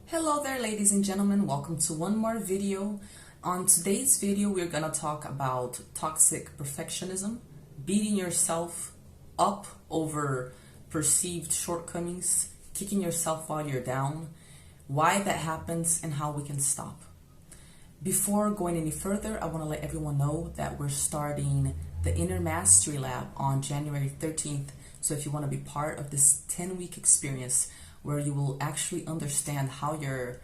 Hello there, ladies and gentlemen. Welcome to one more video. On today's video, we're going to talk about toxic perfectionism, beating yourself up over perceived shortcomings, kicking yourself while you're down, why that happens, and how we can stop. Before going any further, I want to let everyone know that we're starting the Inner Mastery Lab on January 13th. So if you want to be part of this 10-week experience, where you will actually understand how your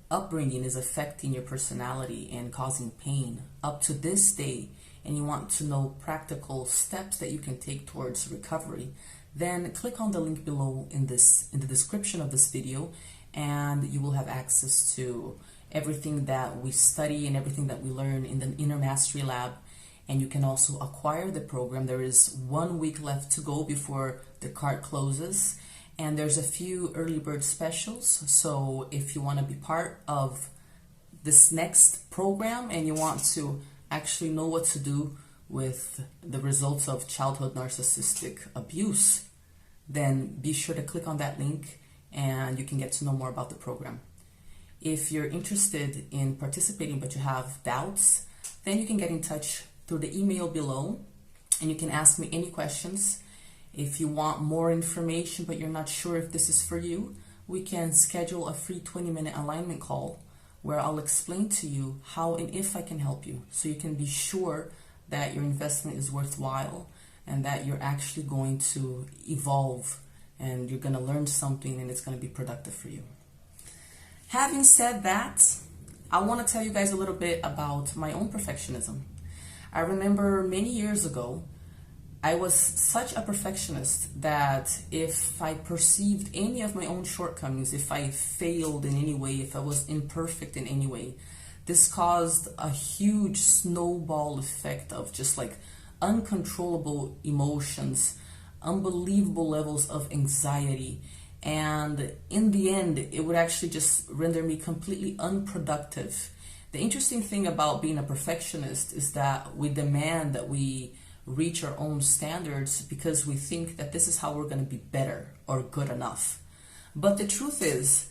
upbringing is affecting your personality and causing pain up to this day, and you want to know practical steps that you can take towards recovery, then click on the link below in the description of this video, and you will have access to everything that we study and everything that we learn in the Inner Mastery Lab. And you can also acquire the program. There is 1 week left to go before the cart closes. And there's a few early bird specials. So if you want to be part of this next program and you want to actually know what to do with the results of childhood narcissistic abuse, then be sure to click on that link and you can get to know more about the program. If you're interested in participating but you have doubts, then you can get in touch through the email below and you can ask me any questions. If you want more information but you're not sure if this is for you, we can schedule a free 20-minute alignment call where I'll explain to you how and if I can help you, so you can be sure that your investment is worthwhile and that you're actually going to evolve and you're going to learn something and it's going to be productive for you. Having said that, I want to tell you guys a little bit about my own perfectionism. I remember many years ago, I was such a perfectionist that if I perceived any of my own shortcomings, if I failed in any way, if I was imperfect in any way, this caused a huge snowball effect of just like uncontrollable emotions, unbelievable levels of anxiety. And in the end, it would actually just render me completely unproductive. The interesting thing about being a perfectionist is that we demand that we reach our own standards because we think that this is how we're going to be better or good enough. But the truth is,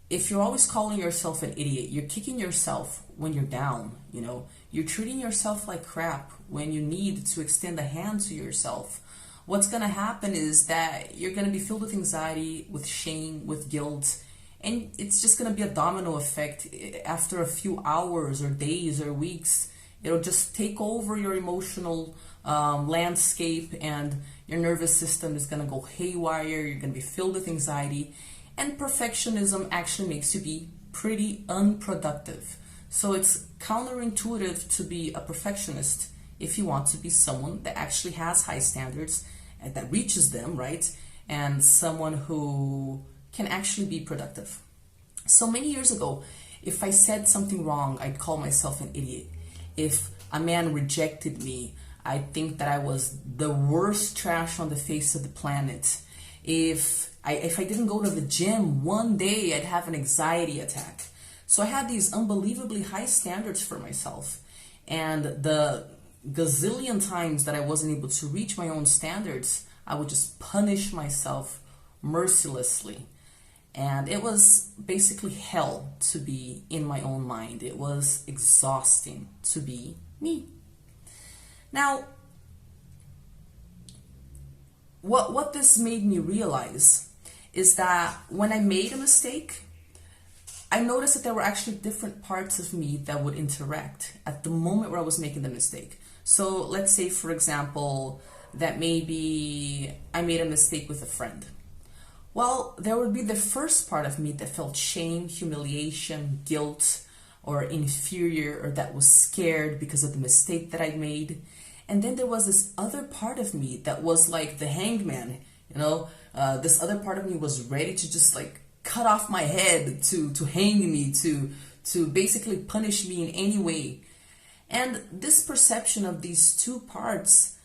if you're always calling yourself an idiot, you're kicking yourself when you're down, you're treating yourself like crap when you need to extend a hand to yourself. What's going to happen is that you're going to be filled with anxiety, with shame, with guilt, and it's just going to be a domino effect. After a few hours or days or weeks, it'll just take over your emotional landscape, and your nervous system is going to go haywire. You're going to be filled with anxiety, and perfectionism actually makes you be pretty unproductive. So it's counterintuitive to be a perfectionist if you want to be someone that actually has high standards and that reaches them, right? And someone who can actually be productive. So many years ago, if I said something wrong, I'd call myself an idiot. If a man rejected me, I think that I was the worst trash on the face of the planet. If I didn't go to the gym one day, I'd have an anxiety attack. So I had these unbelievably high standards for myself. And the gazillion times that I wasn't able to reach my own standards, I would just punish myself mercilessly. And it was basically hell to be in my own mind. It was exhausting to be me. Now, what this made me realize is that when I made a mistake, I noticed that there were actually different parts of me that would interact at the moment where I was making the mistake. So let's say, for example, that maybe I made a mistake with a friend. Well, there would be the first part of me that felt shame, humiliation, guilt, or inferior, or that was scared because of the mistake that I'd made. And then there was this other part of me that was like the hangman, this other part of me was ready to just like cut off my head, to hang me, to basically punish me in any way. And this perception of these two parts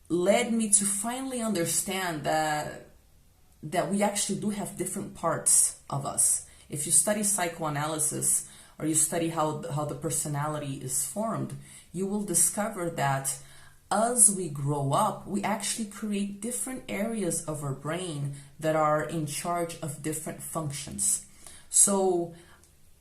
led me to finally understand that we actually do have different parts of us. If you study psychoanalysis or you study how the personality is formed, you will discover that as we grow up, we actually create different areas of our brain that are in charge of different functions. So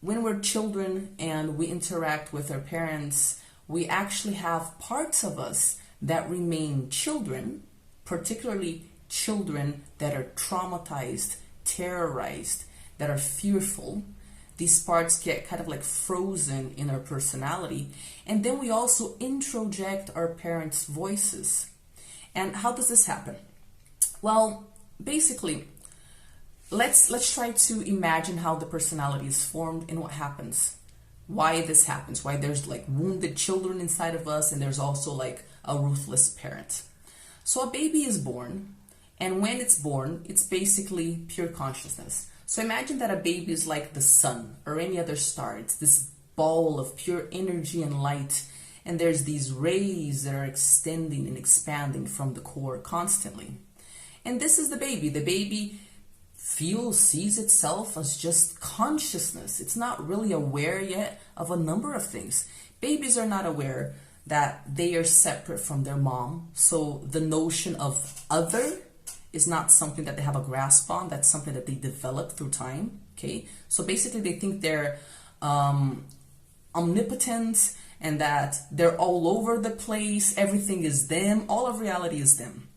when we're children and we interact with our parents, we actually have parts of us that remain children, particularly children that are traumatized, terrorized, that are fearful. These parts get kind of like frozen in our personality. And then we also introject our parents' voices. And how does this happen? Well, basically, let's try to imagine how the personality is formed and what happens. Why this happens, why there's like wounded children inside of us, and there's also like a ruthless parent. So a baby is born, and when it's born, it's basically pure consciousness. So imagine that a baby is like the sun or any other star. It's this ball of pure energy and light, and there's these rays that are extending and expanding from the core constantly. And this is the baby. The baby sees itself as just consciousness. It's not really aware yet of a number of things. Babies are not aware that they are separate from their mom. So the notion of other is not something that they have a grasp on. That's something that they develop through time. Okay, so basically they think they're omnipotent and that they're all over the place. Everything is them. All of reality is them.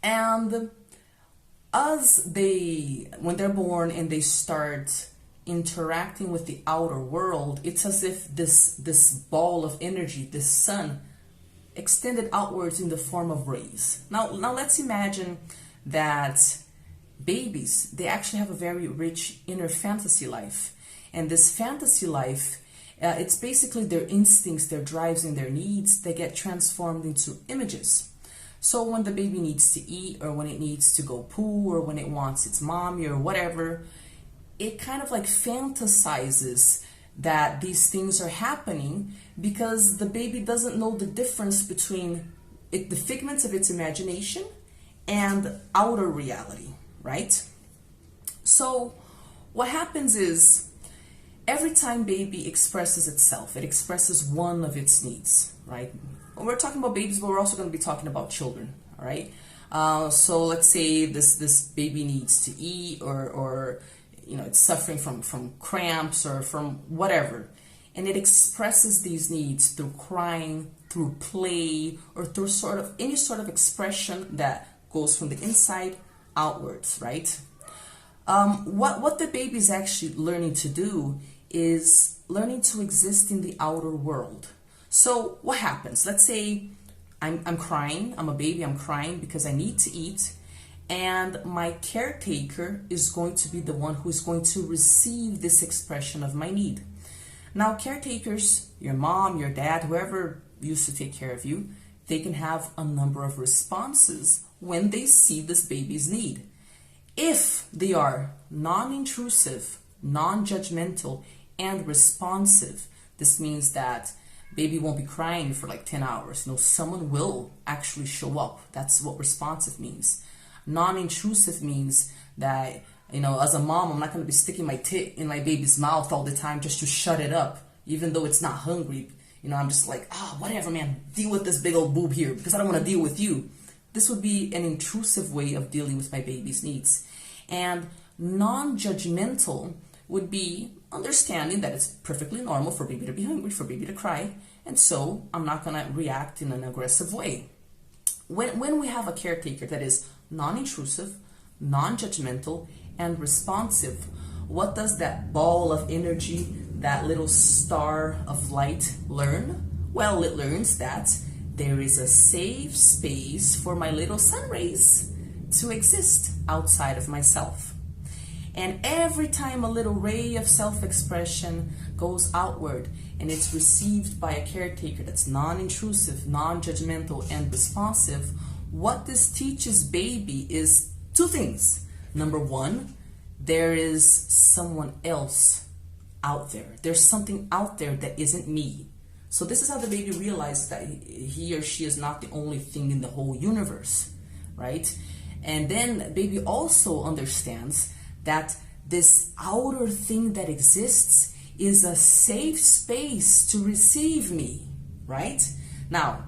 And when they're born and they start interacting with the outer world, it's as if this ball of energy, this sun, extended outwards in the form of rays. Now let's imagine that babies, they actually have a very rich inner fantasy life. And this fantasy life, it's basically their instincts, their drives, and their needs. They get transformed into images. So when the baby needs to eat, or when it needs to go poo, or when it wants its mommy or whatever, it kind of like fantasizes that these things are happening because the baby doesn't know the difference between the figments of its imagination and outer reality, right? So what happens is every time baby expresses itself, it expresses one of its needs, right? We're talking about babies, but we're also going to be talking about children, all right? So let's say this baby needs to eat, or it's suffering from cramps or from whatever, and it expresses these needs through crying, through play, or through any sort of expression that goes from the inside outwards, right? What the baby is actually learning to do is learning to exist in the outer world. So what happens? Let's say I'm crying, I'm a baby, I'm crying because I need to eat, and my caretaker is going to be the one who is going to receive this expression of my need. Now, caretakers, your mom, your dad, whoever used to take care of you, they can have a number of responses when they see this baby's need. If they are non-intrusive, non-judgmental, and responsive, this means that baby won't be crying for like 10 hours. Someone will actually show up. That's what responsive means. Non-intrusive means that, as a mom, I'm not going to be sticking my tit in my baby's mouth all the time just to shut it up, even though it's not hungry. I'm just like, whatever, man, deal with this big old boob here because I don't want to deal with you. This would be an intrusive way of dealing with my baby's needs. And non-judgmental would be understanding that it's perfectly normal for baby to be hungry, for baby to cry, and so I'm not going to react in an aggressive way. When we have a caretaker that is non-intrusive, non-judgmental, and responsive, what does that ball of energy, that little star of light learn? Well, it learns that there is a safe space for my little sun rays to exist outside of myself. And every time a little ray of self-expression goes outward and it's received by a caretaker that's non-intrusive, non-judgmental, and responsive, what this teaches baby is two things. Number one, there is someone else out there. There's something out there that isn't me. So this is how the baby realizes that he or she is not the only thing in the whole universe, right? And then baby also understands that this outer thing that exists is a safe space to receive me, right? Now,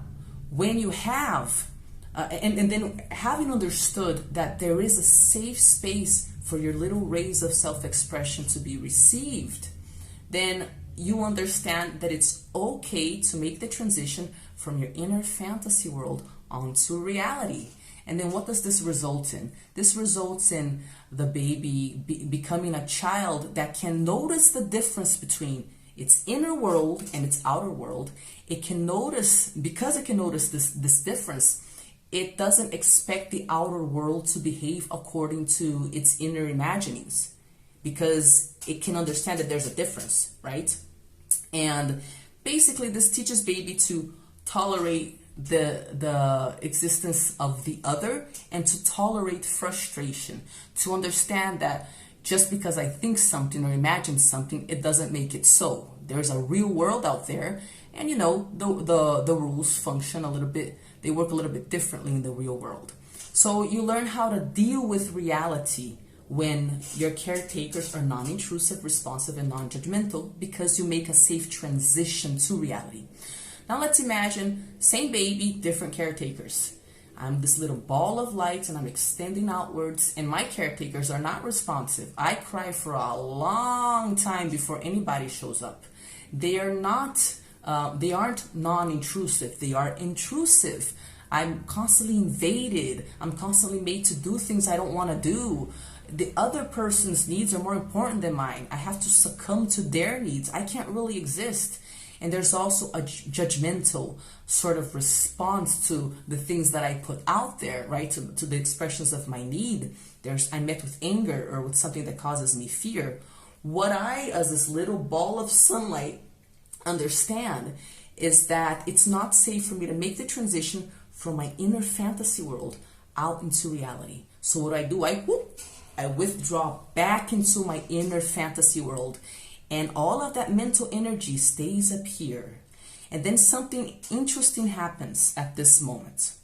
when you have And then having understood that there is a safe space for your little rays of self-expression to be received, then you understand that it's okay to make the transition from your inner fantasy world onto reality. And then what does this result in? This results in the baby becoming a child that can notice the difference between its inner world and its outer world. It can notice, because it can notice this difference, it doesn't expect the outer world to behave according to its inner imaginings, because it can understand that there's a difference, right? And basically this teaches baby to tolerate the existence of the other, and to tolerate frustration, to understand that just because I think something or imagine something, it doesn't make it so. There's a real world out there, and you know, the rules function a little bit, they work a little bit differently in the real world. So you learn how to deal with reality when your caretakers are non-intrusive, responsive, and non-judgmental, because you make a safe transition to reality. Now let's imagine, same baby, different caretakers. I'm this little ball of light and I'm extending outwards, and my caretakers are not responsive. I cry for a long time before anybody shows up. They are not, they aren't non-intrusive, they are intrusive. I'm constantly invaded. I'm constantly made to do things I don't want to do. The other person's needs are more important than mine. I have to succumb to their needs. I can't really exist. And there's also a judgmental sort of response to the things that I put out there, right? To the expressions of my need. I'm met with anger or with something that causes me fear. What I, as this little ball of sunlight, understand is that it's not safe for me to make the transition from my inner fantasy world out into reality. So what do, I withdraw back into my inner fantasy world. And all of that mental energy stays up here. And then something interesting happens at this moment.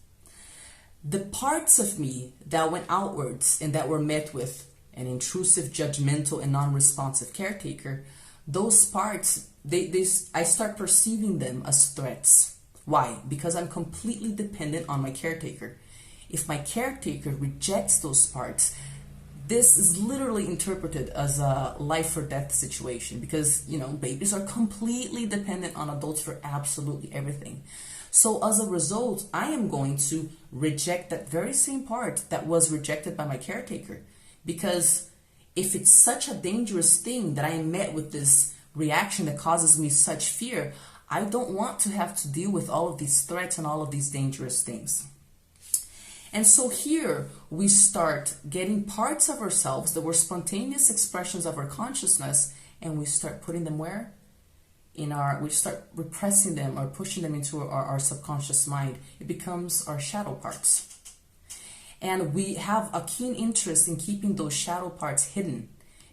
The parts of me that went outwards and that were met with an intrusive, judgmental, and non-responsive caretaker, those parts, I start perceiving them as threats. Why? Because I'm completely dependent on my caretaker. If my caretaker rejects those parts, this is literally interpreted as a life or death situation, because, you know, babies are completely dependent on adults for absolutely everything. So as a result, I am going to reject that very same part that was rejected by my caretaker, because if it's such a dangerous thing that I am met with this reaction that causes me such fear, I don't want to have to deal with all of these threats and all of these dangerous things. And so here we start getting parts of ourselves that were spontaneous expressions of our consciousness, and we start putting them where? We start repressing them or pushing them into our subconscious mind. It becomes our shadow parts. And we have a keen interest in keeping those shadow parts hidden,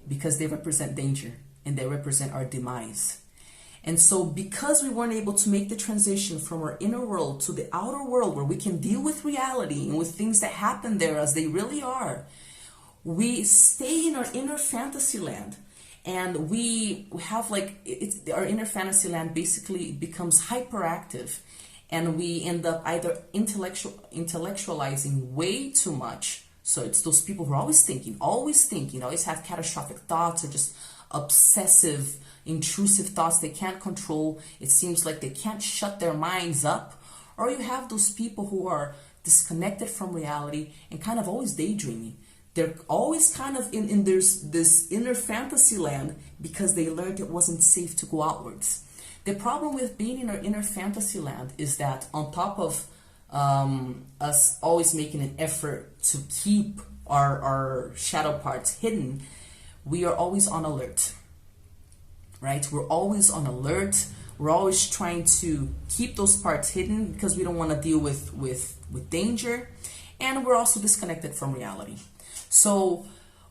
because they represent danger and they represent our demise. And so because we weren't able to make the transition from our inner world to the outer world, where we can deal with reality and with things that happen there as they really are, we stay in our inner fantasy land. And we have our inner fantasy land basically becomes hyperactive. And we end up either intellectualizing way too much. So it's those people who are always thinking, always have catastrophic thoughts, or just obsessive, intrusive thoughts they can't control. It seems like they can't shut their minds up. Or you have those people who are disconnected from reality and kind of always daydreaming. They're always kind of in this inner fantasy land, because they learned it wasn't safe to go outwards. The problem with being in our inner fantasy land is that on top of us always making an effort to keep our shadow parts hidden, we are always on alert, right? We're always on alert. We're always trying to keep those parts hidden because we don't want to deal with danger. And we're also disconnected from reality. So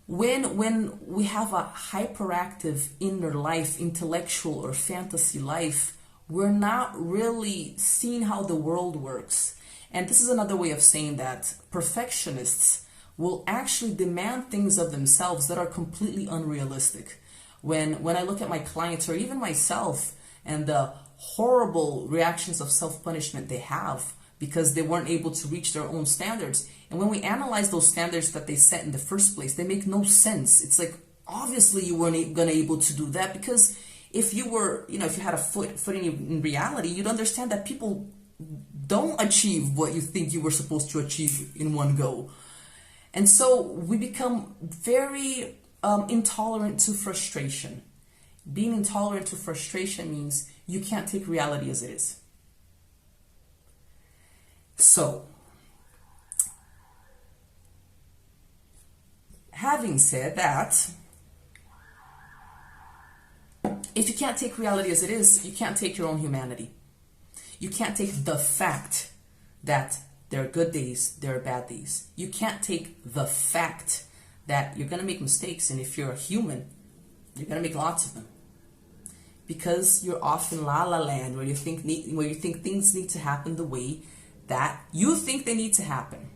when we have a hyperactive inner life, intellectual or fantasy life, we're not really seeing how the world works. And this is another way of saying that perfectionists will actually demand things of themselves that are completely unrealistic. When I look at my clients, or even myself, and the horrible reactions of self-punishment they have, because they weren't able to reach their own standards. And when we analyze those standards that they set in the first place, they make no sense. It's like, obviously you weren't gonna able to do that, because if you were, if you had a footing in reality, you'd understand that people don't achieve what you think you were supposed to achieve in one go. And so we become very intolerant to frustration. Being intolerant to frustration means you can't take reality as it is. So, having said that, if you can't take reality as it is, you can't take your own humanity. You can't take the fact that there are good days, there are bad days. You can't take the fact that you're going to make mistakes, and if you're a human, you're going to make lots of them. Because you're off in la la land, where you think things need to happen the way that you think they need to happen.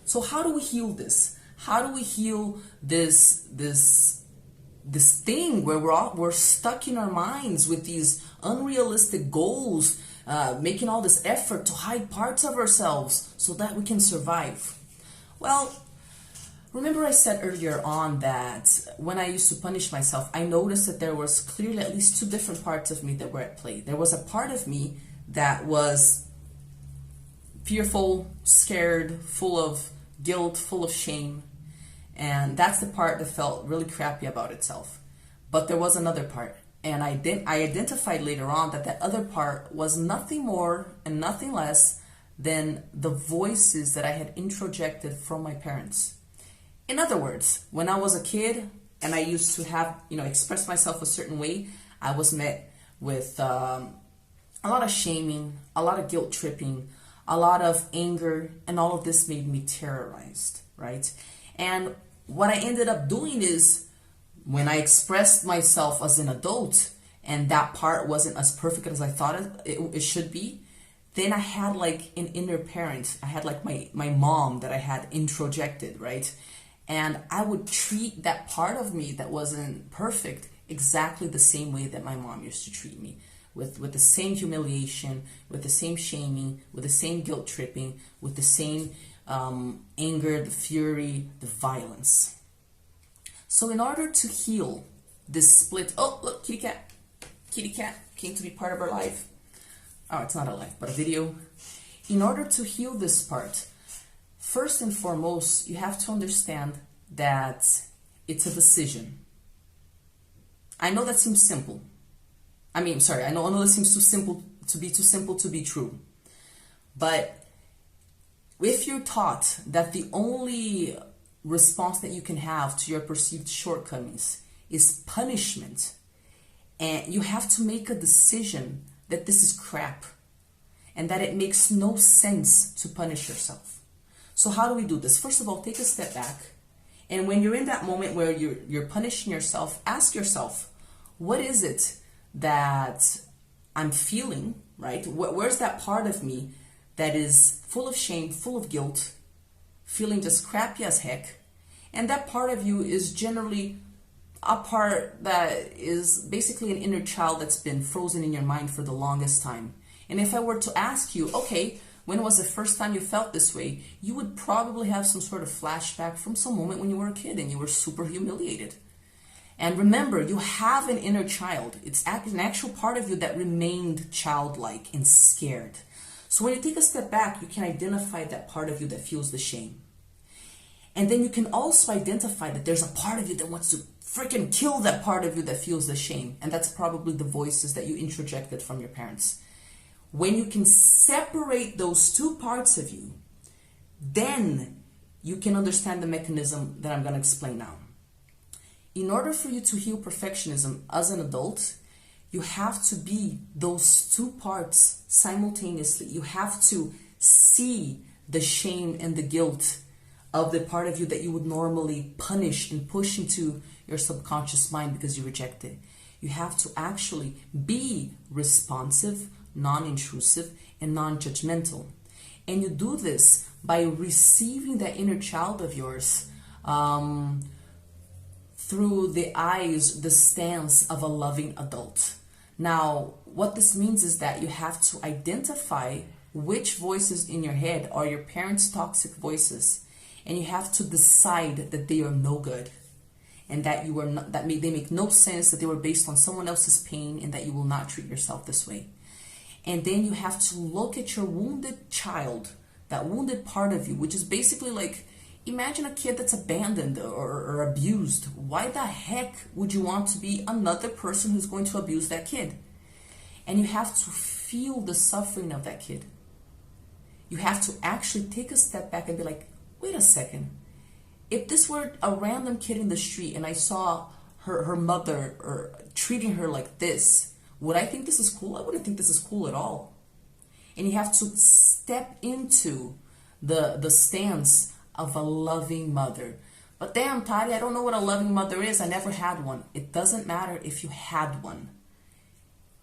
So how do we heal this? How do we heal this thing where we're stuck in our minds with these unrealistic goals, making all this effort to hide parts of ourselves so that we can survive? Well, remember I said earlier on that when I used to punish myself, I noticed that there was clearly at least two different parts of me that were at play. There was a part of me that was fearful, scared, full of guilt, full of shame. And that's the part that felt really crappy about itself. But there was another part. And I identified later on that other part was nothing more and nothing less than the voices that I had introjected from my parents. In other words, when I was a kid and I used to have, express myself a certain way, I was met with a lot of shaming, a lot of guilt tripping, a lot of anger, and all of this made me terrorized, right? And what I ended up doing is, when I expressed myself as an adult and that part wasn't as perfect as I thought it should be, then I had like an inner parent. I had like my mom that I had introjected, right? And I would treat that part of me that wasn't perfect exactly the same way that my mom used to treat me. With the same humiliation, with the same shaming, with the same guilt tripping, with the same anger, the fury, the violence. So in order to heal this split, oh look, kitty cat came to be part of our life. Oh, it's not a life, but a video. In order to heal this part, first and foremost, you have to understand that it's a decision. I know that seems simple. I know that seems too simple to be true. But if you're taught that the only response that you can have to your perceived shortcomings is punishment, and you have to make a decision that this is crap and that it makes no sense to punish yourself. So how do we do this? First of all, take a step back, and when you're in that moment where you're punishing yourself, ask yourself, what is it that I'm feeling, right? Where's that part of me that is full of shame, full of guilt, feeling just crappy as heck? And that part of you is generally a part that is basically an inner child that's been frozen in your mind for the longest time. And if I were to ask you, okay, when was the first time you felt this way? You would probably have some sort of flashback from some moment when you were a kid and you were super humiliated. And remember, you have an inner child. It's an actual part of you that remained childlike and scared. So when you take a step back, you can identify that part of you that feels the shame. And then you can also identify that there's a part of you that wants to freaking kill that part of you that feels the shame. And that's probably the voices that you introjected from your parents. When you can separate those two parts of you, then you can understand the mechanism that I'm going to explain now. In order for you to heal perfectionism as an adult, you have to be those two parts simultaneously. You have to see the shame and the guilt of the part of you that you would normally punish and push into your subconscious mind because you reject it. You have to actually be responsive, non-intrusive, and non-judgmental. And you do this by receiving that inner child of yours through the eyes, the stance of a loving adult. Now, what this means is that you have to identify which voices in your head are your parents' toxic voices, and you have to decide that they are no good, and that you are not, they make no sense, that they were based on someone else's pain, and that you will not treat yourself this way. And then you have to look at your wounded child, that wounded part of you, which is basically like, imagine a kid that's abandoned or abused. Why the heck would you want to be another person who's going to abuse that kid? And you have to feel the suffering of that kid. You have to actually take a step back and be like, wait a second. If this were a random kid in the street and I saw her mother or treating her like this, would I think this is cool? I wouldn't think this is cool at all. And you have to step into the stance of a loving mother. But damn, Tari, I don't know what a loving mother is. I never had one. It doesn't matter if you had one.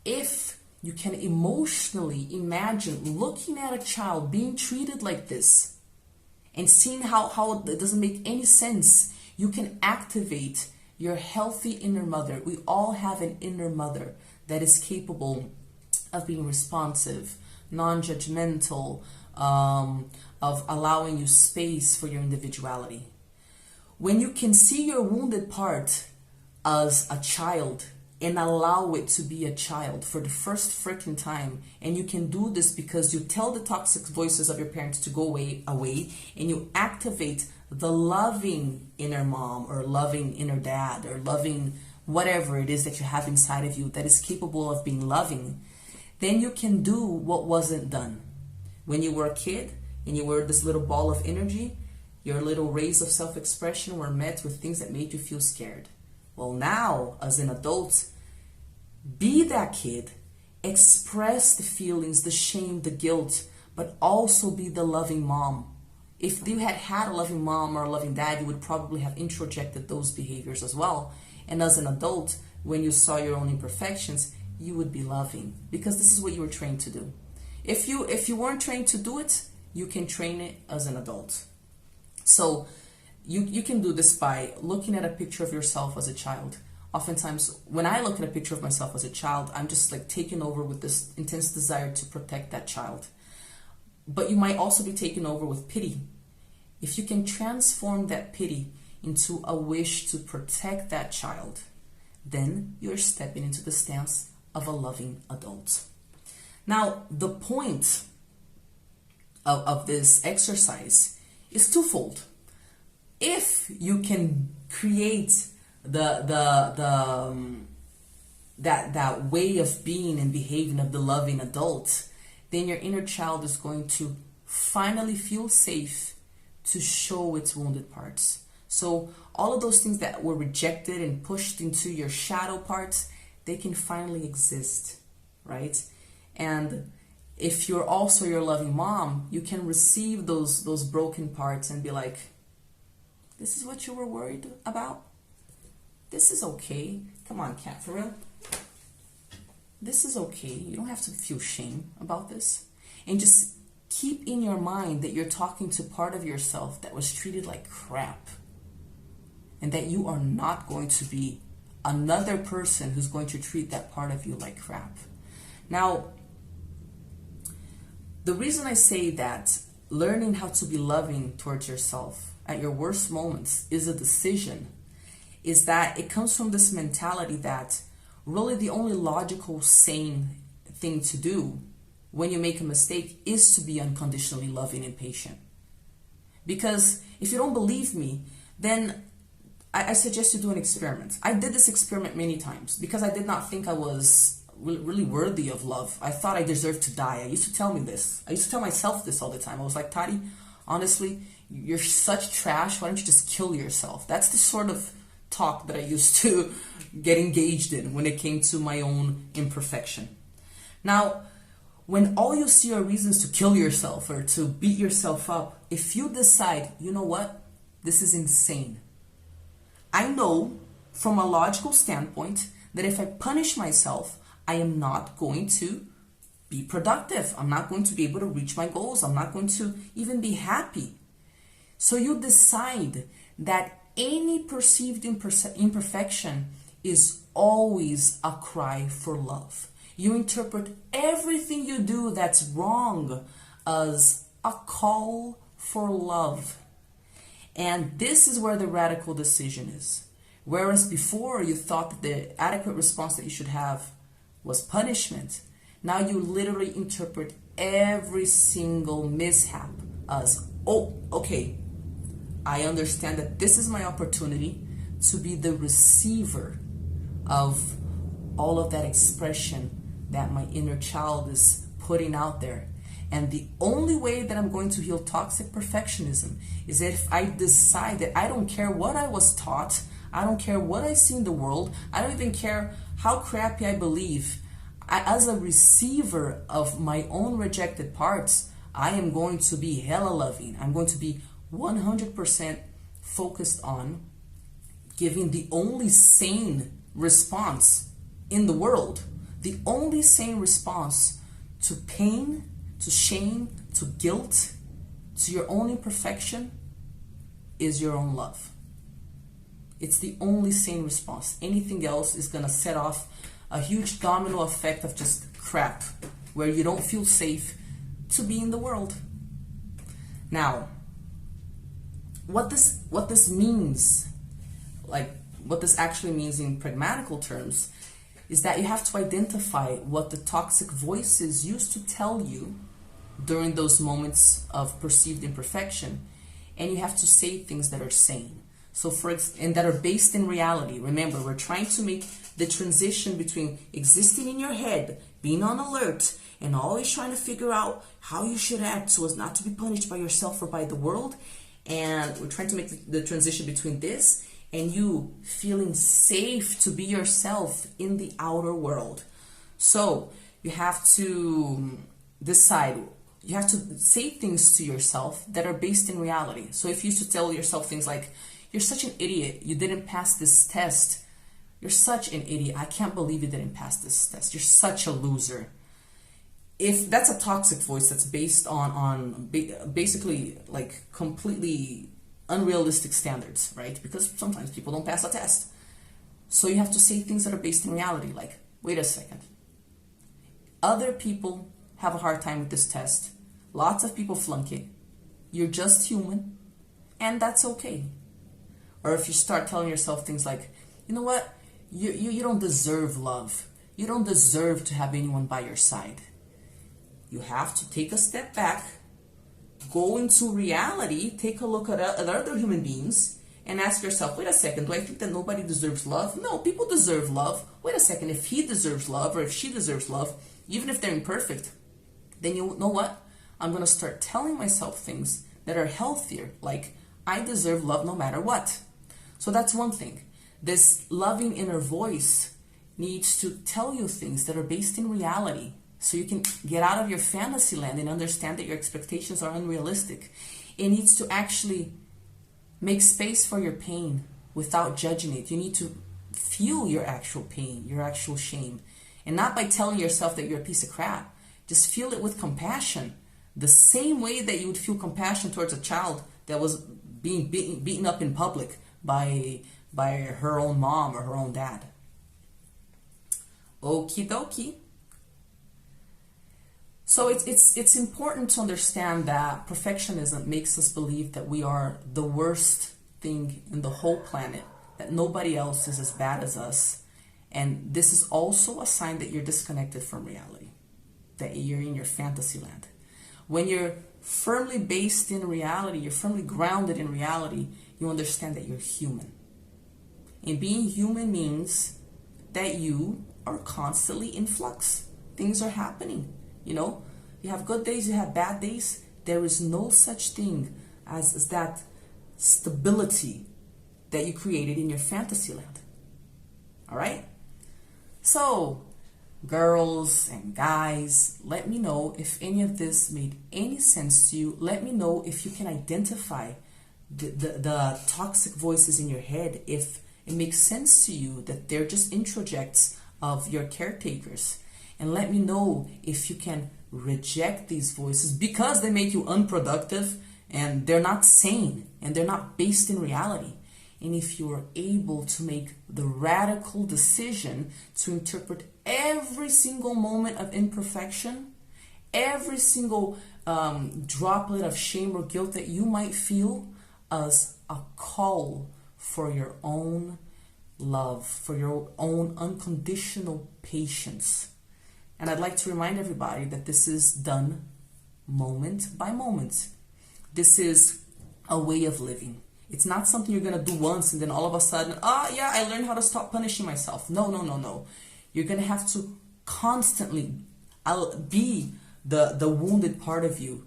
If you can emotionally imagine looking at a child being treated like this and seeing how it doesn't make any sense, you can activate your healthy inner mother. We all have an inner mother that is capable of being responsive, non-judgmental, of allowing you space for your individuality. When you can see your wounded part as a child and allow it to be a child for the first freaking time, and you can do this because you tell the toxic voices of your parents to go away, and you activate the loving inner mom or loving inner dad or loving whatever it is that you have inside of you that is capable of being loving, then you can do what wasn't done. When you were a kid and you were this little ball of energy, your little rays of self-expression were met with things that made you feel scared. Well, now, as an adult, be that kid, express the feelings, the shame, the guilt, but also be the loving mom. If you had a loving mom or a loving dad, you would probably have introjected those behaviors as well. And as an adult, when you saw your own imperfections, you would be loving, because this is what you were trained to do. If you weren't trained to do it, you can train it as an adult. So you can do this by looking at a picture of yourself as a child. Oftentimes, when I look at a picture of myself as a child, I'm just like taken over with this intense desire to protect that child. But you might also be taken over with pity. If you can transform that pity into a wish to protect that child, then you're stepping into the stance of a loving adult. Now, the point of this exercise is twofold. If you can create that way of being and behaving of the loving adult, then your inner child is going to finally feel safe to show its wounded parts. So all of those things that were rejected and pushed into your shadow parts, they can finally exist, right? And if you're also your loving mom, you can receive those broken parts and be like, this is what you were worried about? This is okay. Come on, cat, for real. This is okay. You don't have to feel shame about this. And just keep in your mind that you're talking to part of yourself that was treated like crap. And that you are not going to be another person who's going to treat that part of you like crap. Now, the reason I say that learning how to be loving towards yourself at your worst moments is a decision is that it comes from this mentality that really the only logical, sane thing to do when you make a mistake is to be unconditionally loving and patient. Because if you don't believe me, then I suggest you do an experiment. I did this experiment many times because I did not think I was really worthy of love. I thought I deserved to die. I used to tell me this. I used to tell myself this all the time. I was like, Tari, honestly, you're such trash. Why don't you just kill yourself? That's the sort of talk that I used to get engaged in when it came to my own imperfection. Now, when all you see are reasons to kill yourself or to beat yourself up, if you decide, you know what, this is insane. I know from a logical standpoint that if I punish myself, I am not going to be productive. I'm not going to be able to reach my goals. I'm not going to even be happy. So you decide that any perceived imperfection is always a cry for love. You interpret everything you do that's wrong as a call for love. And this is where the radical decision is. Whereas before you thought that the adequate response that you should have was punishment, now you literally interpret every single mishap as, oh, okay, I understand that this is my opportunity to be the receiver of all of that expression that my inner child is putting out there. And the only way that I'm going to heal toxic perfectionism is if I decide that I don't care what I was taught, I don't care what I see in the world, I don't even care how crappy I believe. As a receiver of my own rejected parts, I am going to be hella loving. I'm going to be 100% focused on giving the only sane response in the world. The only sane response to pain, to shame, to guilt, to your own imperfection is your own love. It's the only sane response. Anything else is gonna set off a huge domino effect of just crap, where you don't feel safe to be in the world. Now, what this means, like what this actually means in pragmatical terms, is that you have to identify what the toxic voices used to tell you during those moments of perceived imperfection, and you have to say things that are sane. So and that are based in reality. Remember, we're trying to make the transition between existing in your head, being on alert, and always trying to figure out how you should act so as not to be punished by yourself or by the world. And we're trying to make the transition between this and you feeling safe to be yourself in the outer world. So you have to decide, you have to say things to yourself that are based in reality. So if you used to tell yourself things like, you're such an idiot, you didn't pass this test. You're such an idiot, I can't believe you didn't pass this test. You're such a loser. If that's a toxic voice that's based on basically like completely unrealistic standards, right? Because sometimes people don't pass a test. So you have to say things that are based in reality, like, wait a second. Other people have a hard time with this test. Lots of people flunk it. You're just human, and that's okay. Or if you start telling yourself things like, you know what? You don't deserve love. You don't deserve to have anyone by your side. You have to take a step back, go into reality, take a look at other human beings, and ask yourself, wait a second, do I think that nobody deserves love? No, people deserve love. Wait a second, if he deserves love or if she deserves love, even if they're imperfect, then you know what? I'm going to start telling myself things that are healthier, like, I deserve love no matter what. So that's one thing. This loving inner voice needs to tell you things that are based in reality, so you can get out of your fantasy land and understand that your expectations are unrealistic. It needs to actually make space for your pain without judging it. You need to feel your actual pain, your actual shame, and not by telling yourself that you're a piece of crap. Just feel it with compassion, the same way that you would feel compassion towards a child that was being beaten up in public by her own mom or her own dad. Okie dokie. So it's important to understand that perfectionism makes us believe that we are the worst thing in the whole planet, that nobody else is as bad as us. And this is also a sign that you're disconnected from reality, that you're in your fantasy land. When you're firmly based in reality, you're firmly grounded in reality, you understand that you're human. And being human means that you are constantly in flux. Things are happening. You know, you have good days, you have bad days. There is no such thing as that stability that you created in your fantasy land. All right? So, girls and guys, let me know if any of this made any sense to you. Let me know if you can identify the toxic voices in your head, if it makes sense to you that they're just introjects of your caretakers. And let me know if you can reject these voices because they make you unproductive and they're not sane and they're not based in reality. And if you are able to make the radical decision to interpret every single moment of imperfection, every single droplet of shame or guilt that you might feel as a call for your own love, for your own unconditional patience. And I'd like to remind everybody that this is done moment by moment. This is a way of living. It's not something you're going to do once and then all of a sudden, yeah, I learned how to stop punishing myself. No, no, no, no. You're going to have to constantly be the wounded part of you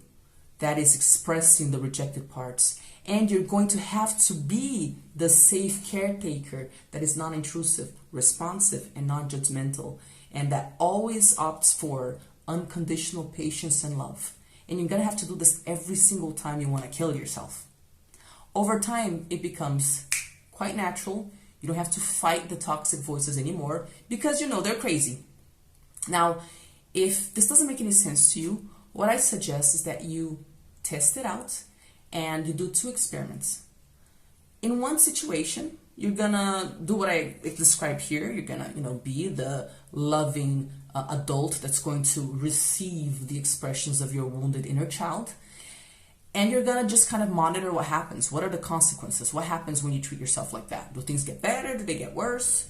that is expressing the rejected parts. And you're going to have to be the safe caretaker that is non-intrusive, responsive, and non-judgmental, and that always opts for unconditional patience and love. And you're going to have to do this every single time you want to kill yourself. Over time, it becomes quite natural. You don't have to fight the toxic voices anymore because you know they're crazy. Now, if this doesn't make any sense to you, what I suggest is that you test it out and you do 2 experiments. In one situation, you're gonna do what I described here. You're gonna, be the loving adult that's going to receive the expressions of your wounded inner child. And you're gonna just kind of monitor what happens. What are the consequences? What happens when you treat yourself like that? Do things get better? Do they get worse?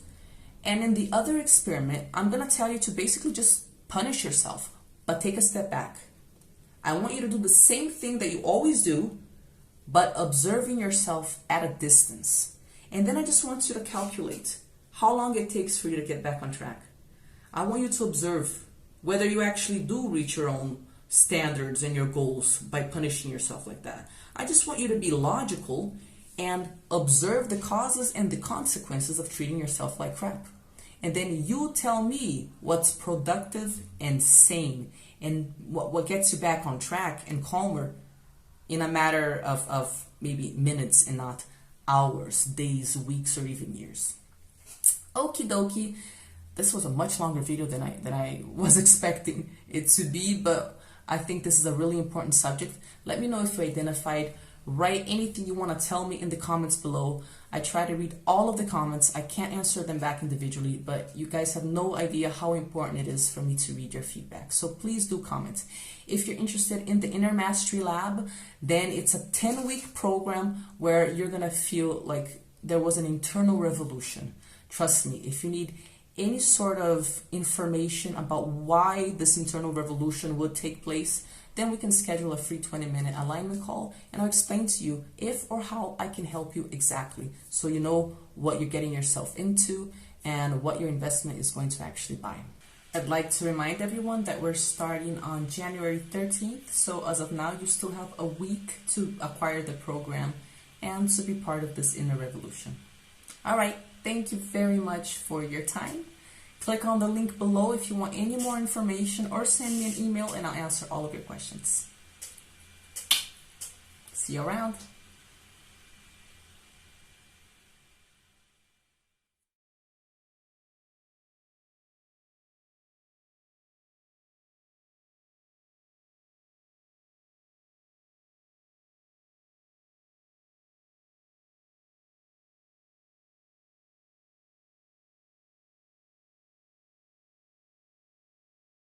And in the other experiment, I'm gonna tell you to basically just punish yourself, but take a step back. I want you to do the same thing that you always do, but observing yourself at a distance. And then I just want you to calculate how long it takes for you to get back on track. I want you to observe whether you actually do reach your own standards and your goals by punishing yourself like that. I just want you to be logical and observe the causes and the consequences of treating yourself like crap. And then you tell me what's productive and sane and what gets you back on track and calmer in a matter of maybe minutes and not hours, days, weeks, or even years. Okie dokie. This was a much longer video than I was expecting it to be, but I think this is a really important subject. Let me know if you identified. Write anything you want to tell me in the comments below. I try to read all of the comments. I can't answer them back individually, but you guys have no idea how important it is for me to read your feedback. So please do comment. If you're interested in the Inner Mastery Lab, then it's a 10-week program where you're going to feel like there was an internal revolution. Trust me, if you need any sort of information about why this internal revolution would take place, then we can schedule a free 20-minute alignment call and I'll explain to you if or how I can help you exactly so you know what you're getting yourself into and what your investment is going to actually buy. I'd like to remind everyone that we're starting on January 13th, so as of now you still have a week to acquire the program and to be part of this inner revolution. Alright, thank you very much for your time. Click on the link below if you want any more information or send me an email and I'll answer all of your questions. See you around.